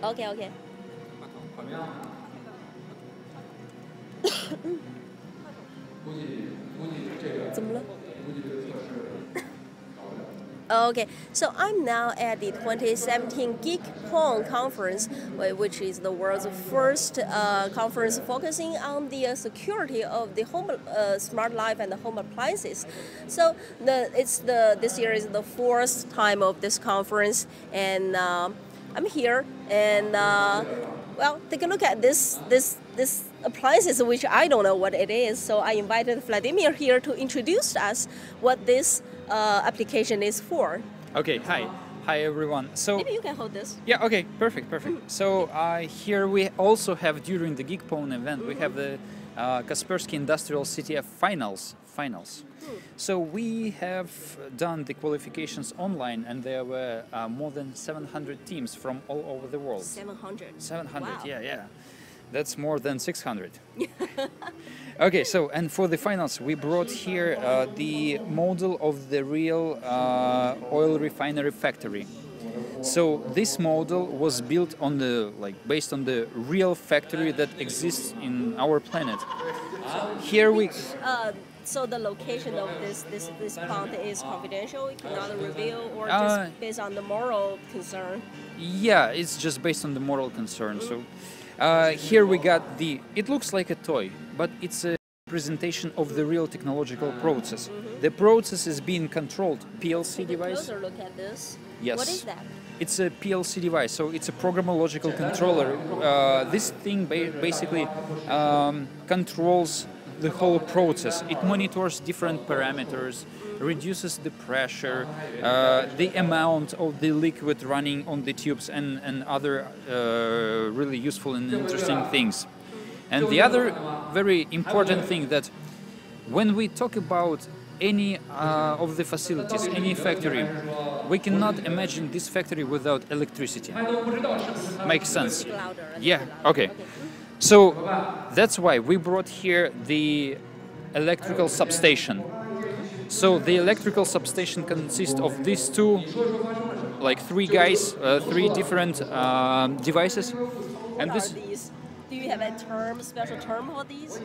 OK OK。怎么了？Okay, so I'm now at the 2017 Geek Contest conference, which is the world's first conference focusing on the security of the home, smart life and the home appliances. So this year is the fourth time of this conference, and I'm here, and well, take a look at this appliances, which I don't know what it is. So I invited Vladimir here to introduce us what this application is for. Okay, hi everyone. So maybe you can hold this. Yeah, okay, perfect. So here we also have, during the GeekPwn event, we have the Kaspersky Industrial CTF finals. So we have done the qualifications online, and there were more than 700 teams from all over the world. 700. Wow. Yeah. That's more than 600. Okay, so, and for the finals, we brought here the model of the real oil refinery factory. So this model was built on based on the real factory that exists in our planet. Here we. So the location of this plant is confidential. You cannot reveal, or just based on the moral concern. Yeah, it's just based on the moral concern. So. Here we got it looks like a toy, but it's a presentation of the real technological process. The process is being controlled. PLC device. Closer look at this. Yes. What is that? It's a PLC device, so it's a programmable logical controller. This thing basically controls the whole process. It monitors different parameters, reduces the pressure, the amount of the liquid running on the tubes, and other really useful and interesting things. And the other very important thing, that when we talk about any of the facilities, any factory, we cannot imagine this factory without electricity. Makes sense? Yeah, okay. So that's why we brought here the electrical substation. So the electrical substation consists of these two, three guys, three different devices. And what are these? Do you have a special term for these?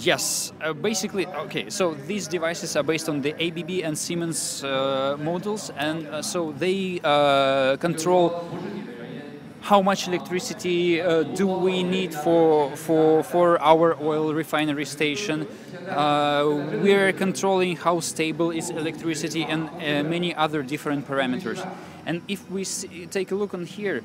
Yes. Basically, okay. So these devices are based on the ABB and Siemens models, and so they control how much electricity do we need for our oil refinery station. We're controlling how stable is electricity, and many other different parameters. And if we take a look on here,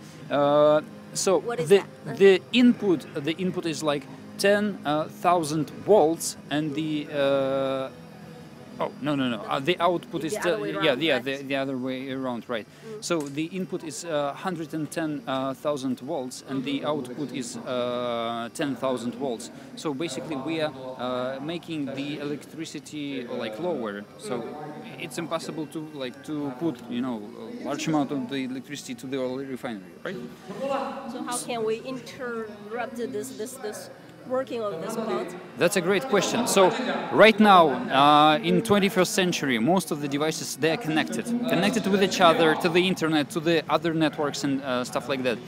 so the input is like 10,000 volts, and the the output is the other way around, right? So the input is 110,000 volts, and the output is 10,000 volts. So basically, we are making the electricity lower. So it's impossible to put a large amount of the electricity to the oil refinery, right? So how can we interrupt this working on this plant? That's a great question. So right now, in 21st century, most of the devices, they are connected with each other, to the internet, to the other networks and stuff like that.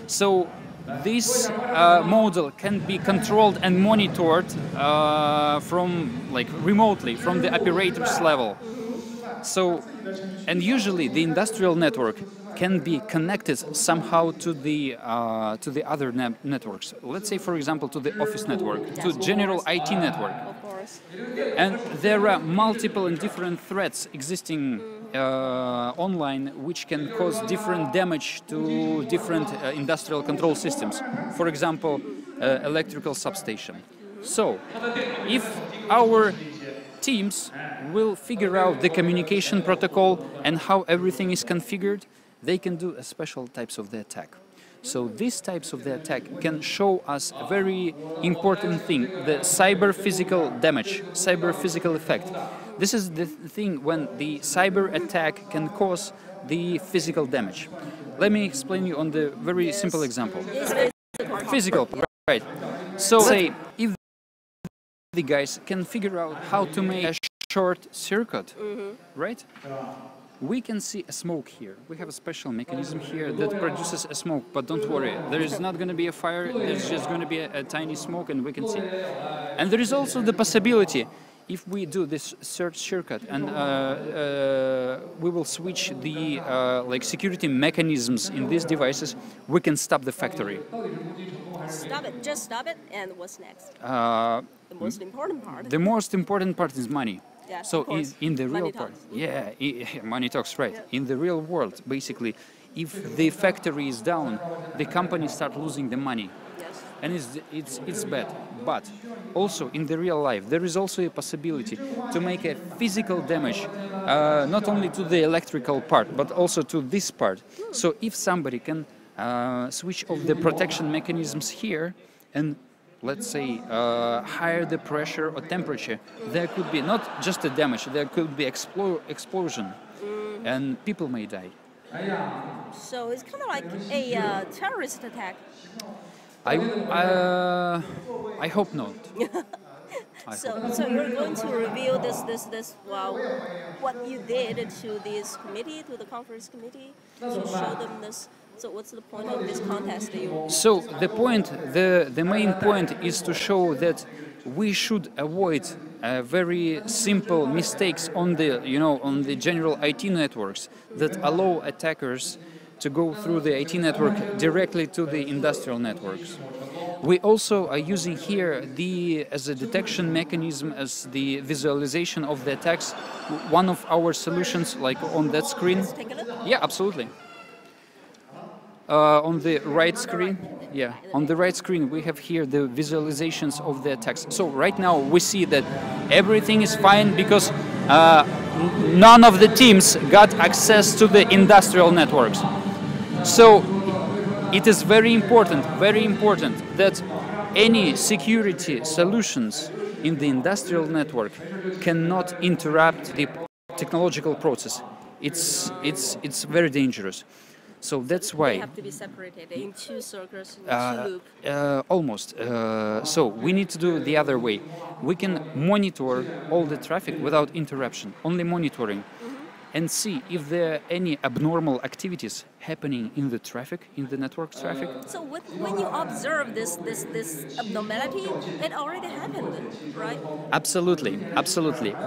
So this model can be controlled and monitored from remotely from the operator's level. So, and usually the industrial network can be connected somehow to the other networks. Let's say, for example, to the office network, to general IT network. Of course. And there are multiple and different threats existing online, which can cause different damage to different industrial control systems. For example, electrical substation. So, if our teams will figure out the communication protocol and how everything is configured, they can do special types of the attack. So these types of the attack can show us a very important thing, the cyber-physical damage, cyber-physical effect. This is the thing when the cyber attack can cause the physical damage. Let me explain you on the very simple example. Physical, right. So say if the guys can figure out how to make a short circuit, right? we can see a smoke here. We have a special mechanism here that produces a smoke, but don't worry, there is not going to be a fire, there's just going to be a tiny smoke and we can see. And there is also the possibility, if we do this search shortcut and we will switch the like security mechanisms in these devices, we can stop the factory. Stop it, just stop it, and what's next? The most important part. The most important part is money. Yes, so of course. in the real Money part, talks. money talks, right? Yeah. In the real world, basically, if the factory is down, the company start losing the money. Yes. And it's bad. But also in the real life, there is also a possibility to make a physical damage, not only to the electrical part, but also to this part. So if somebody can switch off the protection mechanisms here and let's say higher the pressure or temperature, there could be not just a damage, there could be explosion and people may die. So it's kind of like a terrorist attack. I hope not. So you're going to reveal this what you did to this committee, to the conference committee, to show them this. So what's the point of this contest? So the main point is to show that we should avoid very simple mistakes on the general IT networks that allow attackers to go through the IT network directly to the industrial networks. We also are using here as a detection mechanism, as the visualization of the attacks, one of our solutions, like on that screen. Let's take a look. Yeah, absolutely. On the right screen, on the right screen we have here the visualizations of the attacks. So right now we see that everything is fine because none of the teams got access to the industrial networks. So it is very important that any security solutions in the industrial network cannot interrupt the technological process. It's very dangerous. So that's why they have to be separated in two circuits, in two loops. Almost. So we need to do the other way. We can monitor all the traffic without interruption, only monitoring, and see if there are any abnormal activities happening in the traffic, in the network traffic. So when you observe this abnormality, it already happened, right? Absolutely.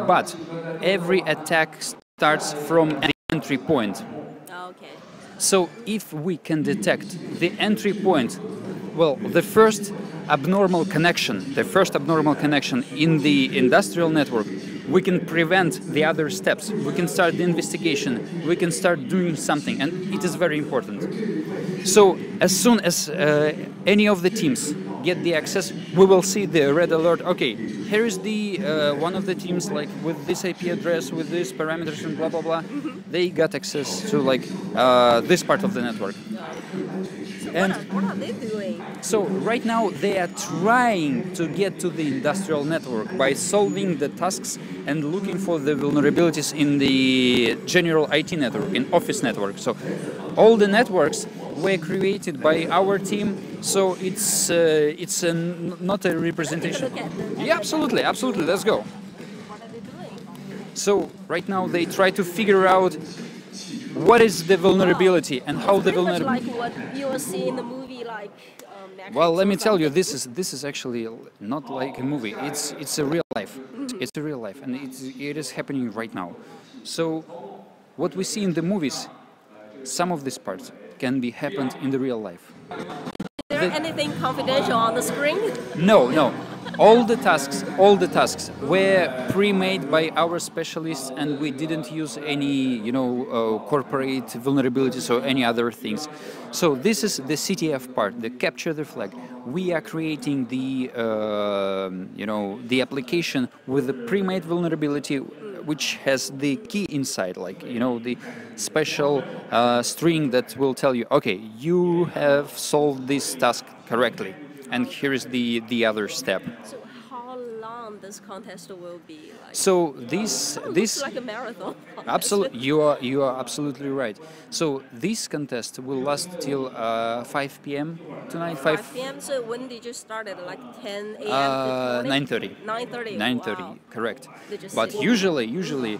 But every attack starts from the entry point. Okay. So if we can detect the entry point, well, the first abnormal connection in the industrial network, we can prevent the other steps. We can start the investigation. We can start doing something, and it is very important. So as soon as any of the teams get the access, we will see the red alert. Okay, here is the one of the teams, like with this IP address, with these parameters and blah blah blah. They got access to like this part of the network. So what are they doing? So right now they are trying to get to the industrial network by solving the tasks and looking for the vulnerabilities in the general IT network, in office network. So all the networks were created by our team. So it's not a representation. Yeah, absolutely. Let's go. What are they doing? So right now they try to figure out what is the vulnerability and how the vulnerability. Like what you will see in the movie, like. Well, let me tell you, this is actually not like a movie. It's a real life. It's a real life, and it is happening right now. So, what we see in the movies, some of these parts can be happened in the real life. Is there anything confidential on the screen? No. All the tasks were pre-made by our specialists, and we didn't use any, corporate vulnerabilities or any other things. So this is the CTF part, the capture the flag. We are creating the, the application with the pre-made vulnerability, which has the key inside, like, the special string that will tell you, okay, you have solved this task correctly. And here is the other step. So how long long this contest will be? Like, So this looks like a marathon. absolutely, you are absolutely right. So this contest will last till 5 p.m. tonight. 5 p.m. So when did you start it? Like 10 a.m. to 9:30. 9:30. 9:30, Wow. correct. They just But sit. usually,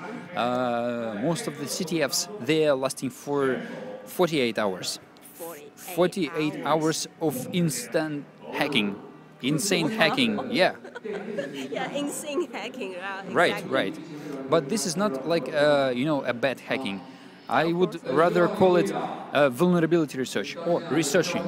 most of the CTFs they are lasting for 48 hours. 48 hours of instant hacking, insane hacking. Yeah. Yeah, insane hacking. Right, Exactly. right. But this is not like a bad hacking. I would rather call it vulnerability research or researching.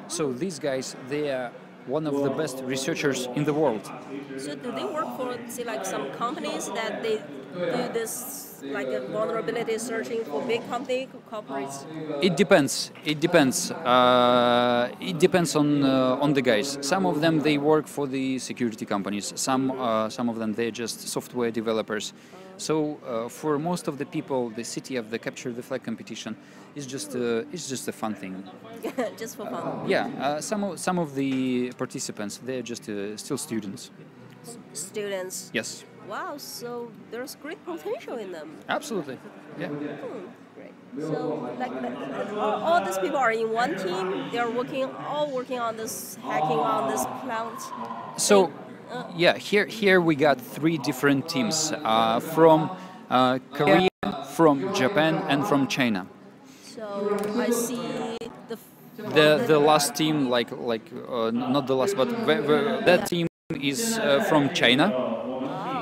So these guys, they are one of the best researchers in the world. So do they work for, say, like some companies that they do this, like a vulnerability searching for big company, corporates? It depends. It depends. It depends on the guys. Some of them they work for the security companies. Some of them they're just software developers. So for most of the people, the CTF, the capture the flag competition, is just a fun thing. Just for fun. Yeah. Some of the participants they're just still students. Students. Yes. Wow, so there's great potential in them. Absolutely. Yeah. Great. So, like, all these people are in one team. They are all working on this hacking on this cloud. So, yeah, here we got three different teams from Korea, from Japan, and from China. So I see The last team, not the last, but that team is from China.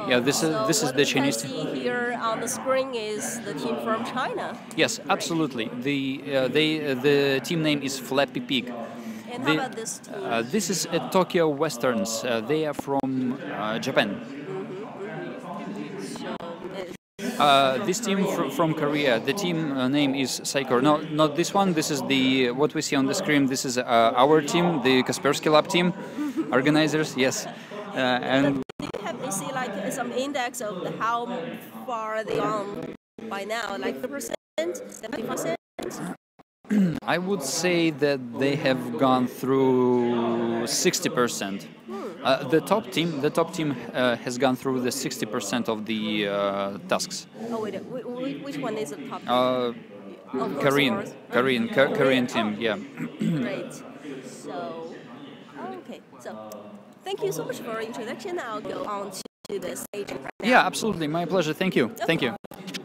Yeah, this is the Chinese team. team. What I see here on the screen is the team from China. Yes, absolutely. The team name is Flappy Pig. And how about this team? This is Tokyo Westerns. They are from Japan. This team from Korea, the team name is Psycho. No, not this one. This is what we see on the screen. This is our team, the Kaspersky Lab team, organizers. Yes, and. Do you have to see like some index of how far they are by now? Like 50%, 70%? I would say that they have gone through 60%. The top team has gone through the 60% of the tasks. Oh wait, which one is the top? Korean team. Yeah. Great. So, okay. So, thank you so much for your introduction. I'll go on to the stage right now. Yeah, absolutely. My pleasure. Thank you. Okay. Thank you.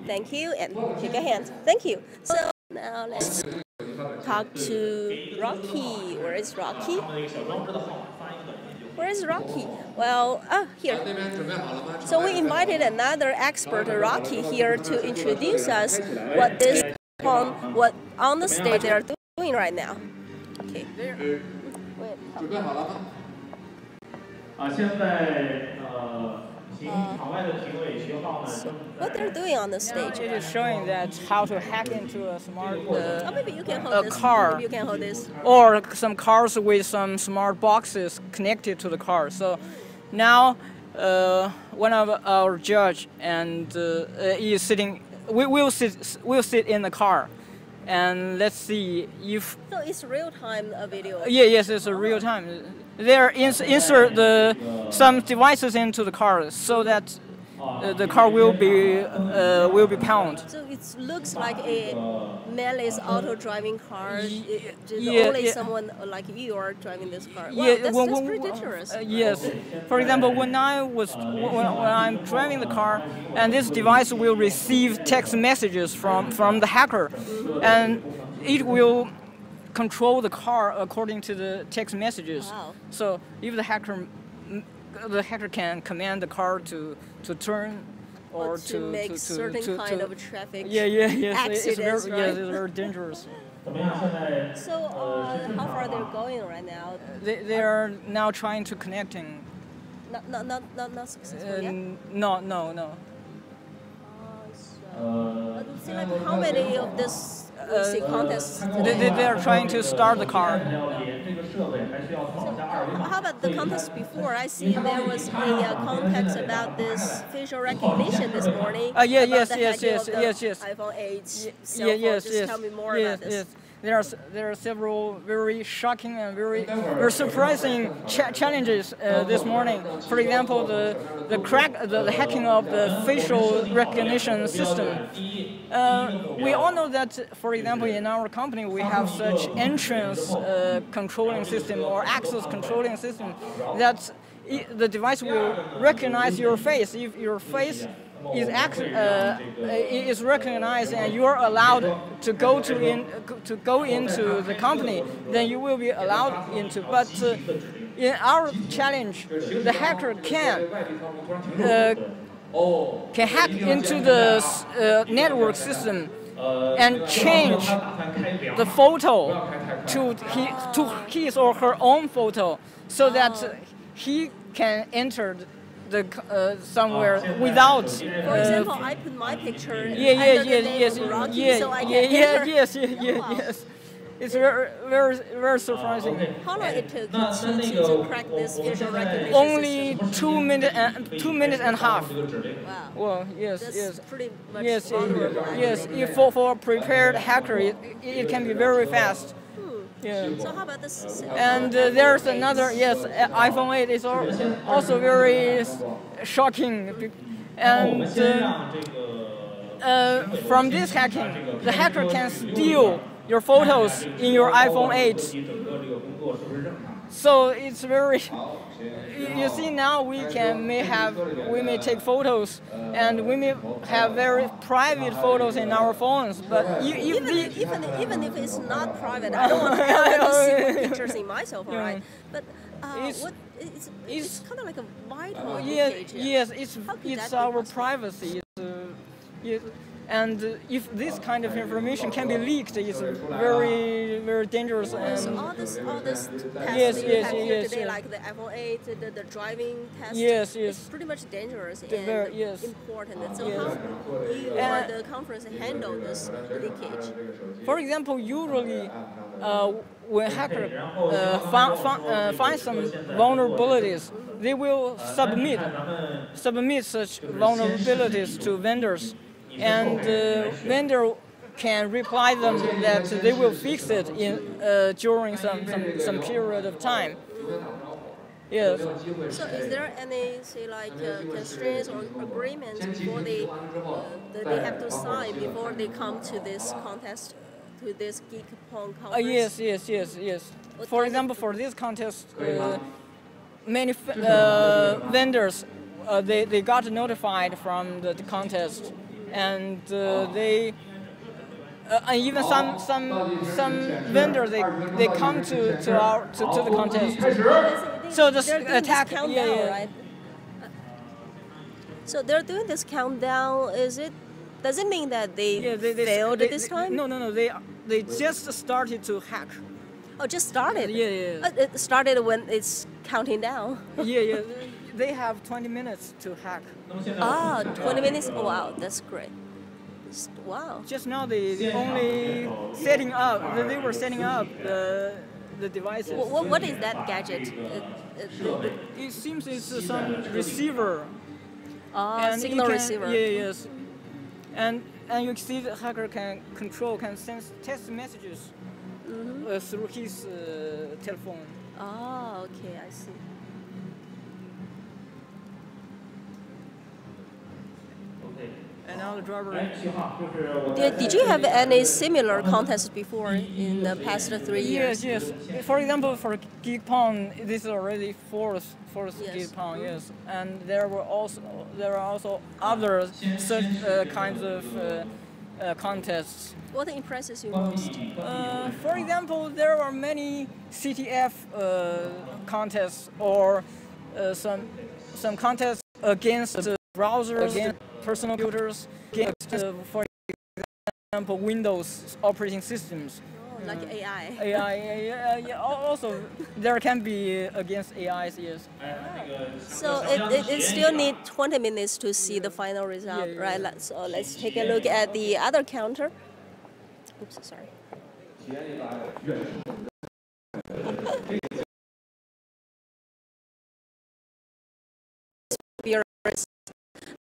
Thank you, and shake a hand. Thank you. So now let's talk to Rocky. Where is Rocky? Where is Rocky? Well, here. So we invited another expert, Rocky, here to introduce us what on the stage they are doing right now. Okay. What they're doing on the stage? It is showing that how to hack into a smart maybe you can hold this. car. Maybe you can hold this. Or some cars with some smart boxes connected to the car. So now one of our judge and is sitting. We'll sit in the car, and let's see if. So it's real time video. Yes, it's a real time. There insert some devices into the car so that the car will be pound. So it looks like a manless auto driving car. Yeah, only yeah. someone like you are driving this car. Wow, Yeah, that's pretty dangerous. Yes. For example, when I'm driving the car, and this device will receive text messages from the hacker, and it will control the car according to the text messages. Wow. So if the hacker can command the car to turn or to make certain kind of traffic accidents, it's right? very dangerous. So how far they're going right now? They are now trying to connecting. Not successful yet? No. See, like how many of this we see contests today? They are trying to start the car. How about the contest before? I see there was a contest about this facial recognition this morning. Yes. iPhone 8 cell phone. Just tell me more about this. there are several very shocking and very surprising challenges this morning. For example, the hacking of the facial recognition system. We all know that, for example, in our company we have such entrance controlling system or access controlling system that the device will recognize your face. If your face is recognized and you are allowed to go into the company, then you will be allowed into. But in our challenge, the hacker can hack into the network system and change the photo to his or her own photo, so that he can enter somewhere without. For example, I put my picture under the name of Rocky, so I can enter. Yes. It's very surprising. How long it took to crack this facial recognition Only system? 2 minutes and a half. Wow. Well, yes. That's pretty much Yes, vulnerable. yes. If for a prepared hacker, it can be very fast. Yeah. So how about this? And there's another, yes, iPhone 8 is also very shocking. And from this hacking, the hacker can steal your photos in your iPhone 8. So it's very. You see, now we may take photos, and we may have very private photos in our phones. But even if it's not private, I don't want to see pictures in my cell phone, right? But it's kind of like a vital leakage. Yes, it's our privacy. And if this kind of information can be leaked, it's very, very dangerous. And so all this tests yes, that you have here yes, today, yes. like the iPhone 8, the driving test, Yes. it's pretty much dangerous and yes. important. So how you or the conference handle this leakage? For example, usually when hackers find some vulnerabilities, they will submit such vulnerabilities to vendors. And the vendor can reply them that they will fix it during some period of time. Yes. So is there any, say, like constraints or agreements before they have to sign before they come to this contest, to this GeekPwn conference? Yes. For example, for this contest, many vendors they got notified from the contest. And they even some vendors they come to the contest. So the attack, right? So they're doing this countdown. Does it mean that they failed this time? No. They just started to hack. Oh, just started. Yeah. It started when it's counting down. Yeah. They have 20 minutes to hack. 20 minutes? Oh, wow, that's great. Wow. Just now they only setting up. They were setting up the devices. What is that gadget? It seems it's some receiver. Signal receiver. Yes. And you see the hacker can send text messages through his telephone. Oh, okay, I see. And now the driver. Did you have any similar contests before in the past 3 years? Yes. For example, for GeekPwn, this is already fourth Yes. GeekPwn. Yes, and there are also other such kinds of contests. What impresses you most? For example, there are many CTF contests or some contests against the browsers, against personal computers, against, for example, Windows operating systems. Oh, like AI. AI. Also, there can be against AIs, yes. So it still needs 20 minutes to see the final result, right? So let's take a look at the other counter. Oops, sorry.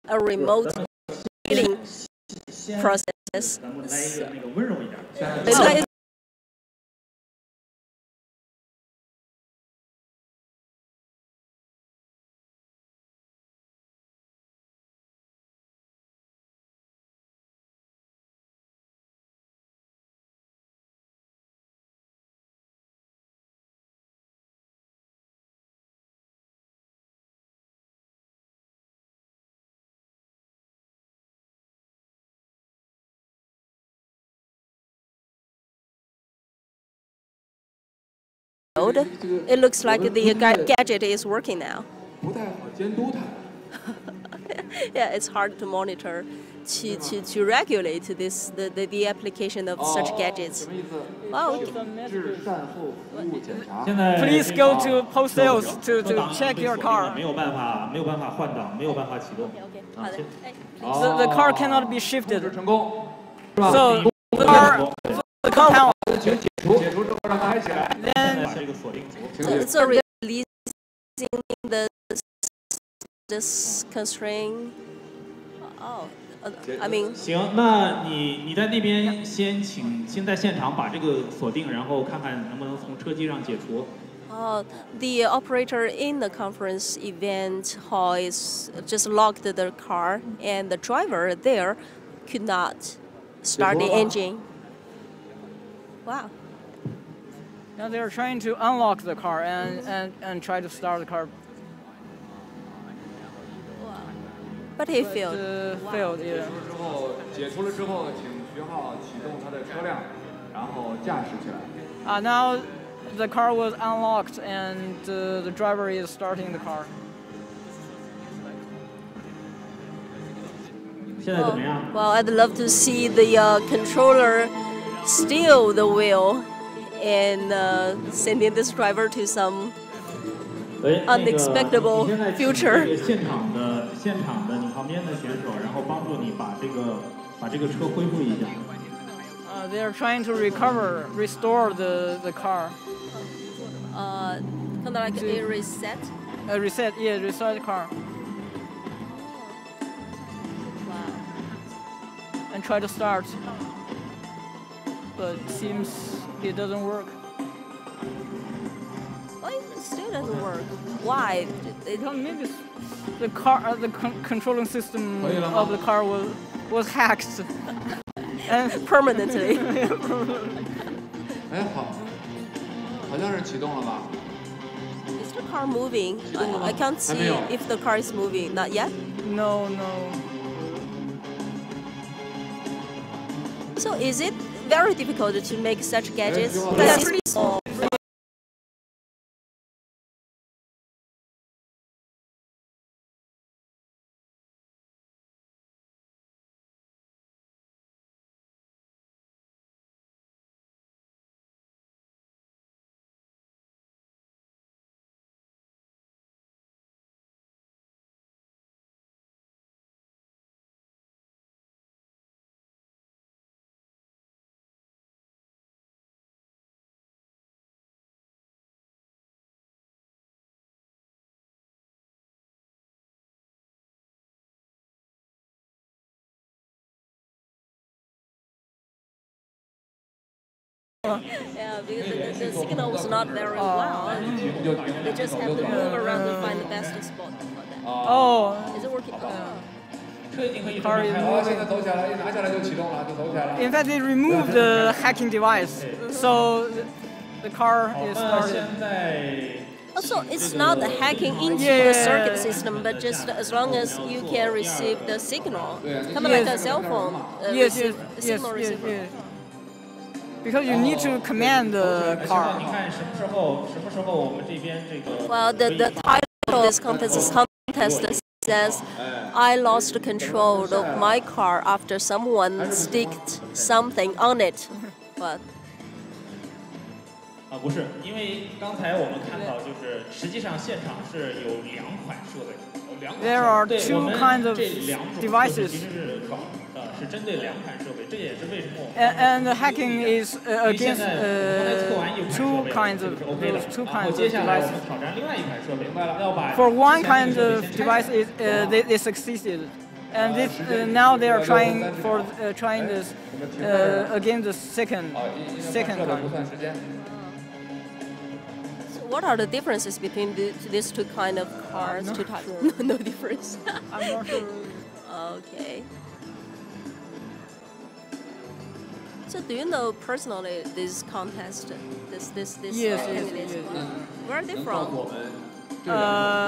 A remote healing process. mode. It looks like the gadget is working now. Yeah, it's hard to monitor, to regulate the application of such gadgets. Wow. Please go to post sales to check your car. The car cannot be shifted. So the car panel. Then so releasing this constraint. Oh, I mean. 行，那你在那边先在现场把这个锁定，然后看看能不能从车机上解除。The operator in the conference event hall is just locked the car, and the driver there could not start the engine. Wow. Now they're trying to unlock the car and try to start the car. But he failed. Failed, yeah. 之后解除了之后，请徐浩启动他的车辆，然后驾驶起来。Now the car was unlocked and the driver is starting the car. 现在怎么样？ Well, I'd love to see the controller steal the wheel and sending this driver to some unexpected future. 现场的你旁边的选手，然后帮助你把这个车恢复一下。They're trying to restore the car. Kind of like a reset. Reset the car. Wow. And try to start. But it seems it doesn't work. Why it still doesn't work? Why? Because maybe the car, the controlling system of the car was hacked. And permanently. 哎，好像是启动了吧？ Is the car moving? I can't see if the car is moving. Not yet? No. So is it very difficult to make such gadgets? That's pretty small. Yeah, because the signal was not very well. They just have to move around to find the best spot for that. Oh. Is it working? Car is 现在走起来了，一拿下来就启动了，就走起来了。 In fact, they removed the hacking device, so the car is started. Also, it's not hacking into the circuit system, but just as long as you can receive the signal, kind of like a cell phone signal receiver. Because you need to command the car. 你看什么时候我们这边这个。Well, the title of this contest says, "I lost control of my car after someone sticked something on it." But 不是，因为刚才我们看到，就是实际上现场是有2款设备。There are 2 kinds of devices. 其实是是针对2款设备，这也是为什么。And the hacking is against 2 kinds of devices. For one kind of device, they succeeded, and this now they are trying this against the second kind. what are the differences between these two kind of cars? Two types? No difference. I'm not sure. Okay. So do you know personally this contest, this Yes. Where are they from?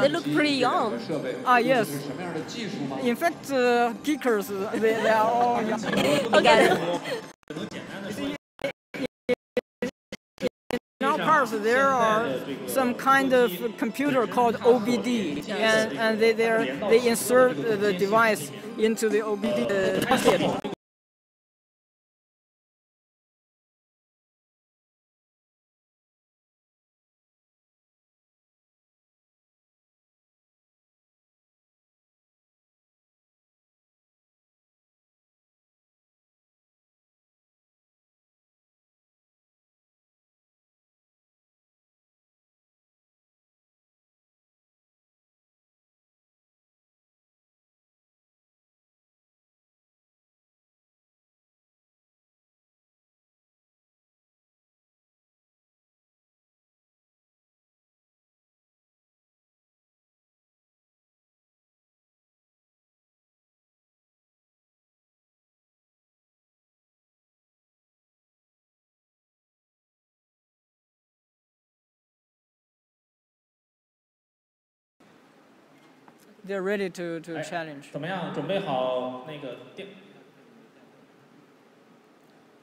They look pretty young. Yes. In fact, geekers, they are all young. Okay. Now cars there are some kind of computer called OBD, and they insert the device into the OBD socket. They're ready to challenge. 怎么样？准备好那个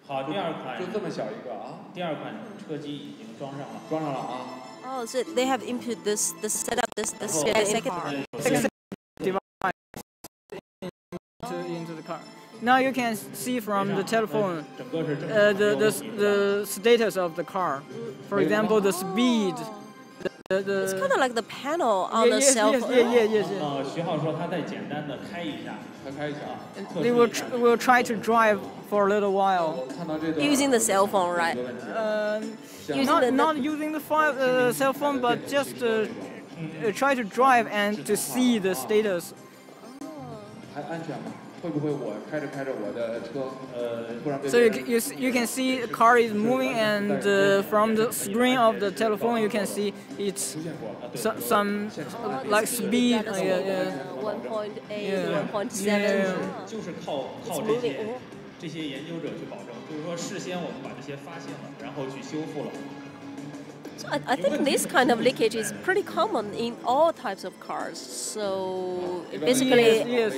好，第二款。就这么小一个啊。第二款车机已经装上了。装上了啊。Oh, so they have input the setup the second device into the car. Now you can see from the telephone the status of the car. For example, the speed. It's kind of like the panel on the cell phone. Yes. 徐浩说他再简单的开一下，They will try to drive for a little while. Using the cell phone, right? Not using the cell phone, but just try to drive and to see the status. 还安全吗？会不会我开着我的车，突然被 So you can see the car is moving, and from the screen of the telephone you can see it's some like speed. 1.8, 1.7. 就是靠这些研究者去保证，就是说事先我们把这些发现了，然后去修复了。So I think this kind of leakage is pretty common in all types of cars. So basically, yes.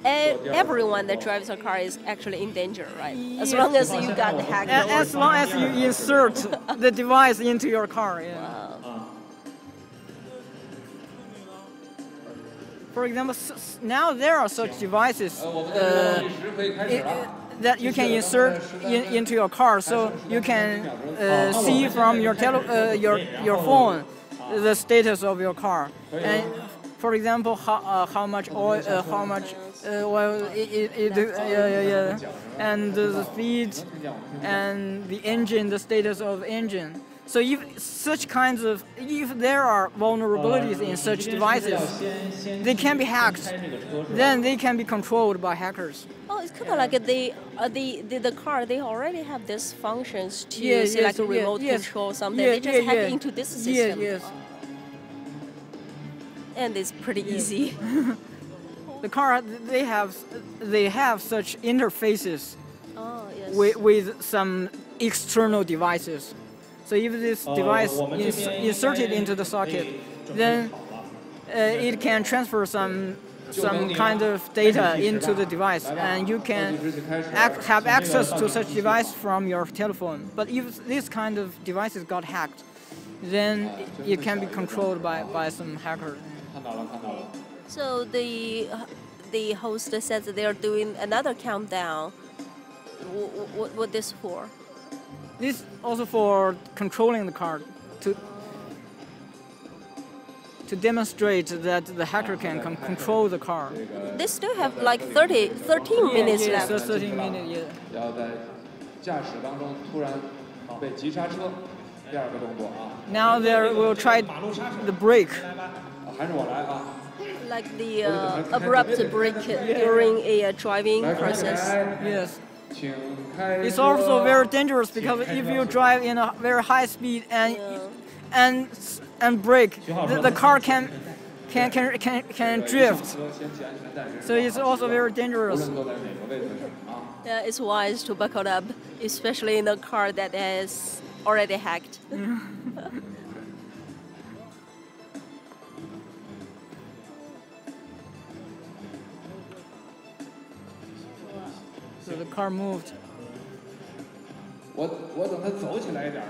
Everyone that drives a car is actually in danger, right? As long as you got hacked. As long as you insert the device into your car. Yeah. Wow. For example, now there are such devices that you can insert into your car, so you can see from your phone the status of your car. And for example, how much oil, and the speed, and the engine, the status of engine. So if there are vulnerabilities in such devices, they can be hacked. Then they can be controlled by hackers. Oh, it's kind of like the car. They already have these functions to Yes, like a remote control something. They just hack into this system. Yes. And it's pretty easy. The car, they have such interfaces with some external devices. So if this device is inserted into the socket, then it can transfer some kind of data into the device, and you can have access to such device from your telephone. But if this kind of devices got hacked, then it can be controlled by some hacker. So the host says that they are doing another countdown. What this for? This also for controlling the car, to demonstrate that the hacker can control the car. They still have like 13 minutes left. 13 minutes, yeah. 要在驾驶当中突然被急刹车，第二个动作啊。Now they will try the brake. 还是我来啊。Like the abrupt brake during a driving process. Yes. It's also very dangerous because if you drive in a very high speed and brake, the car can drift. So it's also very dangerous. Yeah, it's wise to buckle up, especially in a car that is already hacked. So the car moved. 我等它走起来一点啊。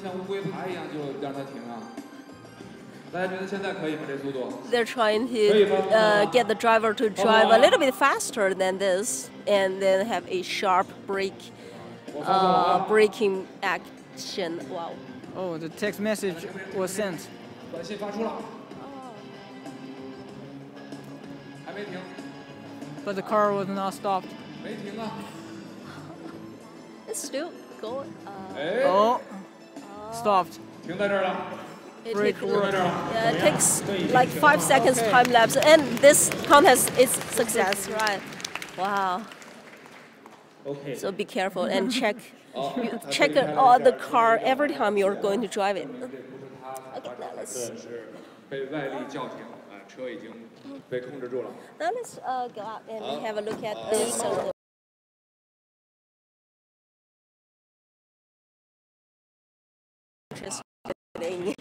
像乌龟爬一样就让它停啊？大家觉得现在可以吗？这速度？ They're trying to get the driver to drive a little bit faster than this, and then have a sharp braking action. Wow. Oh, the text message was sent. 短信发出了，还没停， But the car was not stopped. 没停啊！ It's still going. 哎， Oh, stopped. 停在这儿了， It, Brake take- work. yeah, it takes like 5 seconds time lapse, and this contest is success, right? Wow. OK， So be careful and check. You check the car every time you're going to drive it. Okay, now let's 是被外力叫停，车已经被控制住了。 now let's go out and have a look at this. Interesting.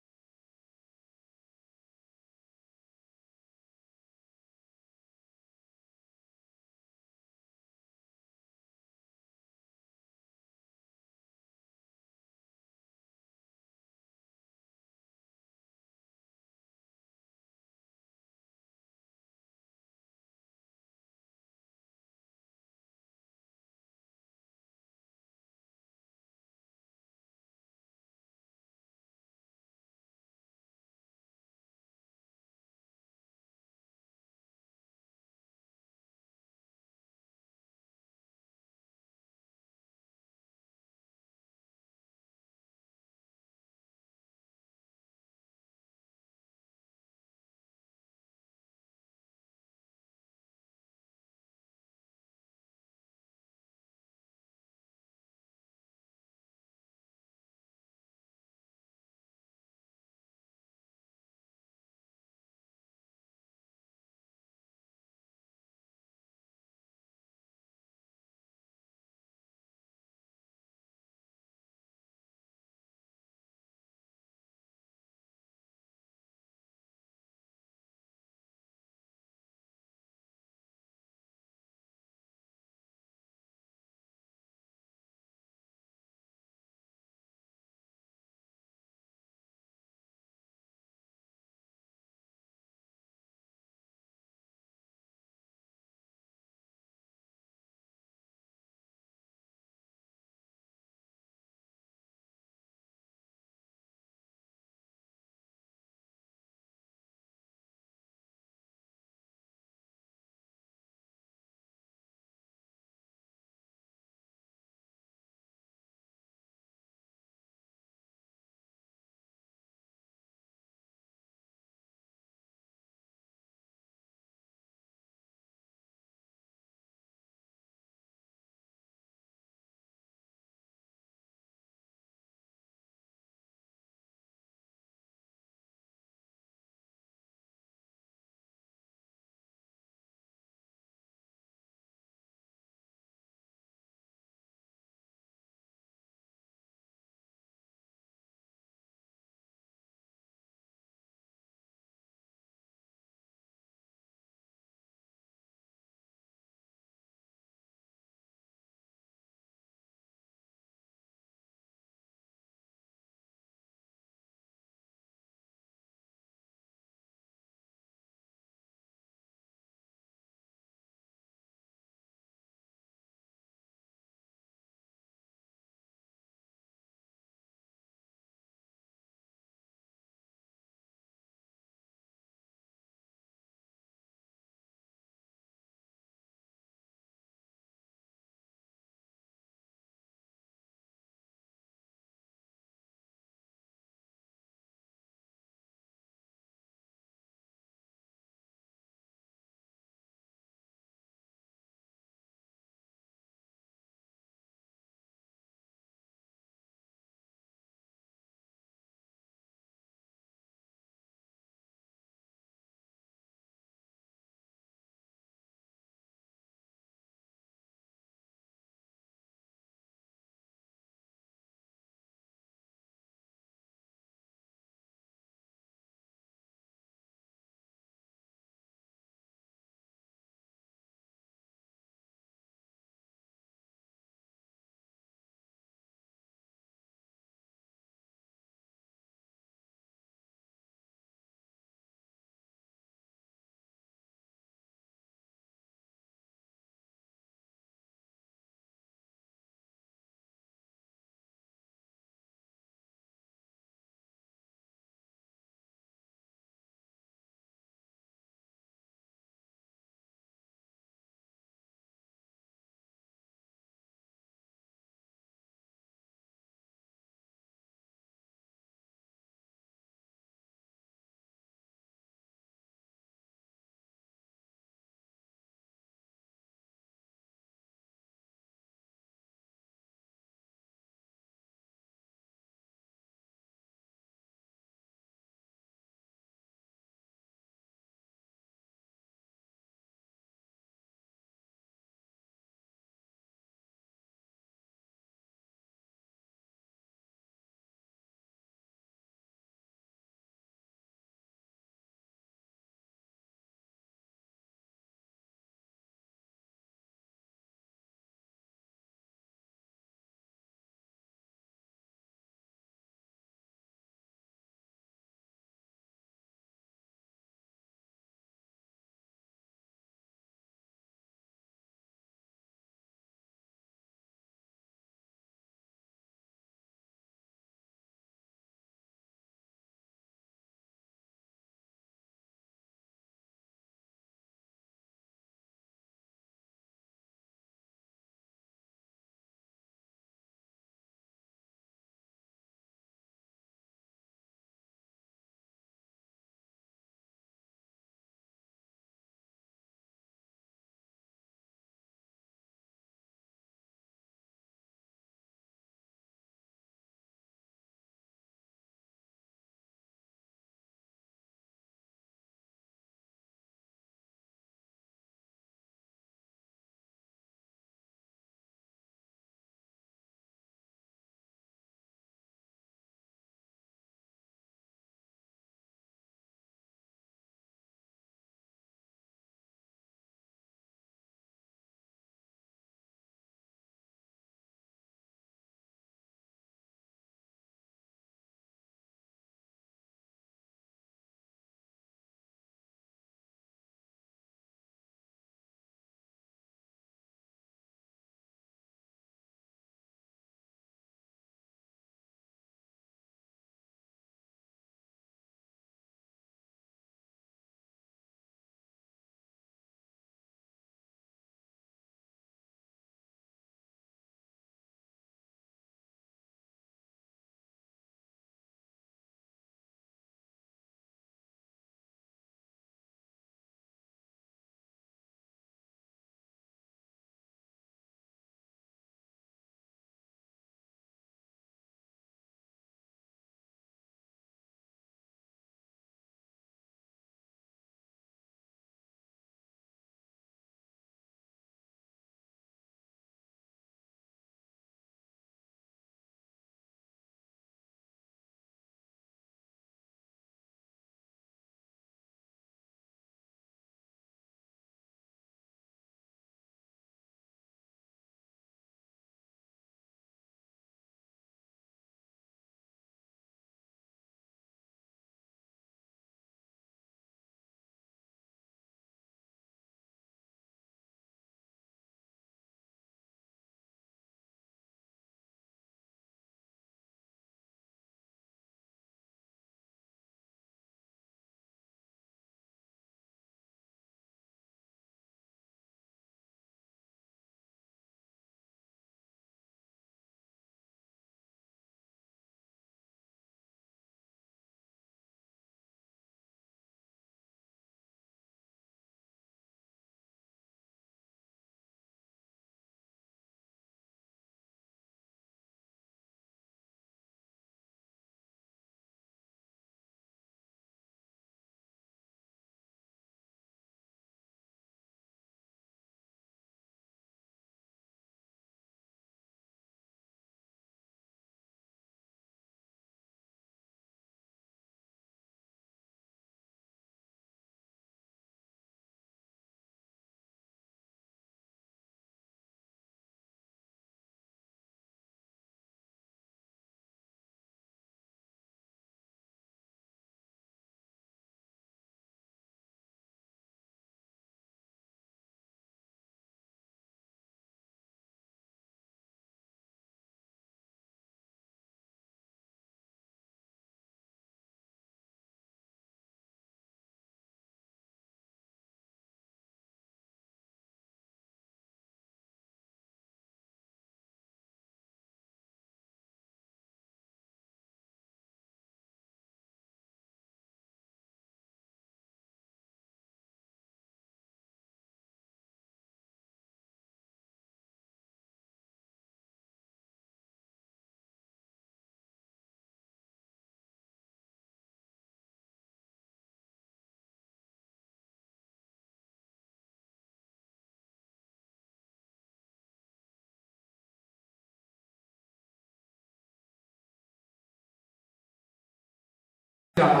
下套。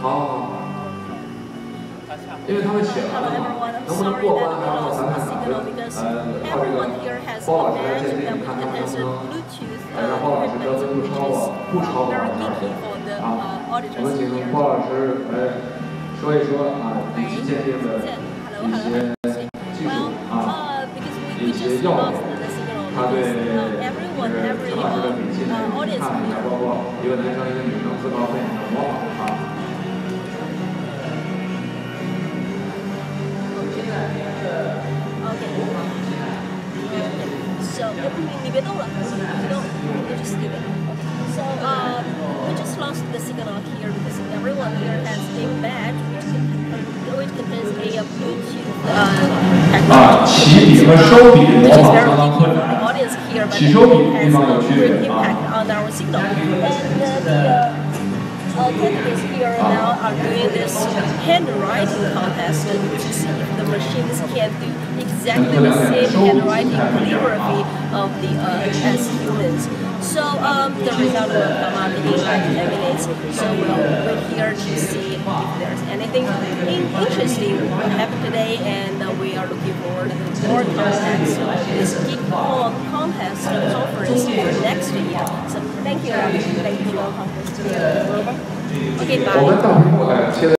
好。因为他们写了，能不能过关还要咱看看，靠这个包老师来鉴定，看他们能不能让包老师标准不超过啊。我们请包老师来说一说啊，仪器鉴定的一些技术啊，一些要点，他对陈老师的笔记看看，包括一个男生一个女生自告奋勇的模仿啊。So, 你别动了，别动 you just leave it. So, we just lost the signal here because everyone here has a badge which contains a Bluetooth 起笔和收笔模仿相当困难。 audience here, but 起收笔的地方有区别 impact on our signal. And candidates here now are doing this handwriting contest to see if the machines can do exactly the same handwriting calligraphy of the as humans. So the result will come out in like 10 minutes. So we'll wait here to see if there's anything interesting will happen today, and we are looking forward to more contacts of this Geek Contest conference for next year. So thank you for the conference today. Okay, bye.